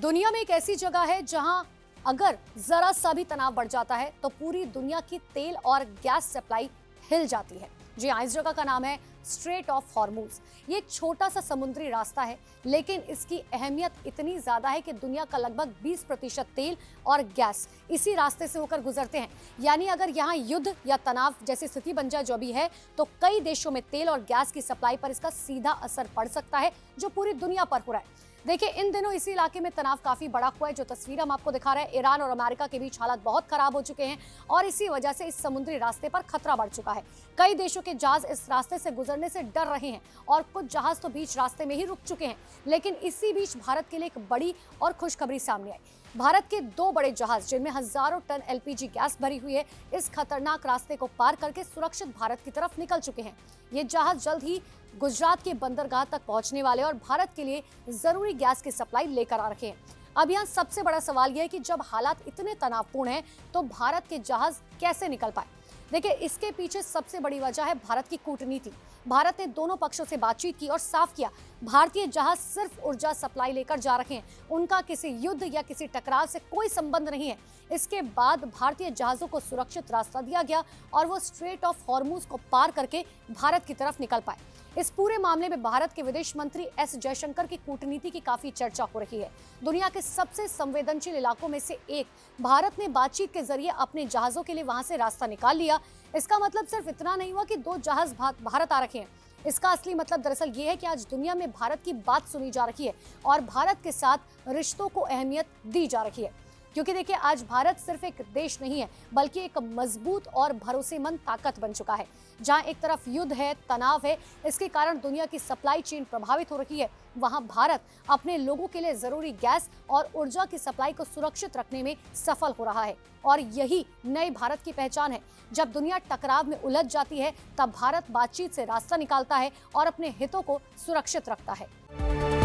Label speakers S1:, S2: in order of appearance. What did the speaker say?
S1: दुनिया में एक ऐसी जगह है जहां अगर जरा सा भी तनाव बढ़ जाता है तो पूरी दुनिया की तेल और गैस सप्लाई हिल जाती है। जी हाँ, इस जगह का नाम है स्ट्रेट ऑफ हॉर्मूज। ये एक छोटा सा समुद्री रास्ता है, लेकिन इसकी अहमियत इतनी ज्यादा है कि दुनिया का लगभग 20% तेल और गैस इसी रास्ते से होकर गुजरते हैं। यानी अगर यहाँ युद्ध या तनाव जैसी स्थिति बन जाए जो भी है, तो कई देशों में तेल और गैस की सप्लाई पर इसका सीधा असर पड़ सकता है, जो पूरी दुनिया पर हो रहा है। देखिए, इन दिनों इसी इलाके में तनाव काफी बढ़ा हुआ है। जो तस्वीर हम आपको दिखा रहे हैं, ईरान और अमेरिका के बीच हालात बहुत खराब हो चुके हैं और इसी वजह से इस समुद्री रास्ते पर खतरा बढ़ चुका है। कई देशों के जहाज इस रास्ते से गुजरने से डर रहे हैं और कुछ जहाज तो बीच रास्ते में ही रुक चुके हैं। लेकिन इसी बीच भारत के लिए एक बड़ी और खुशखबरी सामने आई। भारत के 2 बड़े जहाज, जिनमें हजारों टन एलपीजी गैस भरी हुई है, इस खतरनाक रास्ते को पार करके सुरक्षित भारत की तरफ निकल चुके हैं। ये जहाज जल्द ही गुजरात के बंदरगाह तक पहुंचने वाले और भारत के लिए जरूरी गैस की सप्लाई लेकर आ रखे हैं। अब यहाँ सबसे बड़ा सवाल यह है कि जब हालात इतने तनावपूर्ण हैं, तो भारत के जहाज कैसे निकल पाए। देखिए, इसके पीछे सबसे बड़ी वजह है भारत की कूटनीति। भारत ने दोनों पक्षों से बातचीत की और साफ किया, भारतीय जहाज सिर्फ ऊर्जा सप्लाई लेकर जा रहे हैं, उनका किसी युद्ध या किसी टकराव से कोई संबंध नहीं है। इसके बाद भारतीय जहाजों को सुरक्षित रास्ता दिया गया और वो स्ट्रेट ऑफ हॉर्मूज को पार करके भारत की तरफ निकल पाए। इस पूरे मामले में भारत के विदेश मंत्री एस जयशंकर की कूटनीति की काफी चर्चा हो रही है। दुनिया के सबसे संवेदनशील इलाकों में से एक, भारत ने बातचीत के जरिए अपने जहाजों के लिए वहां से रास्ता निकाल लिया। इसका मतलब सिर्फ इतना नहीं हुआ कि 2 जहाज भारत आ रखे हैं। इसका असली मतलब दरअसल ये है कि आज दुनिया में भारत की बात सुनी जा रही है और भारत के साथ रिश्तों को अहमियत दी जा रही है। क्योंकि देखिए, आज भारत सिर्फ एक देश नहीं है, बल्कि एक मजबूत और भरोसेमंद ताकत बन चुका है। जहां एक तरफ युद्ध है, तनाव है, इसके कारण दुनिया की सप्लाई चेन प्रभावित हो रही है, वहां भारत अपने लोगों के लिए जरूरी गैस और ऊर्जा की सप्लाई को सुरक्षित रखने में सफल हो रहा है। और यही नए भारत की पहचान है। जब दुनिया टकराव में उलझ जाती है, तब भारत बातचीत से रास्ता निकालता है और अपने हितों को सुरक्षित रखता है।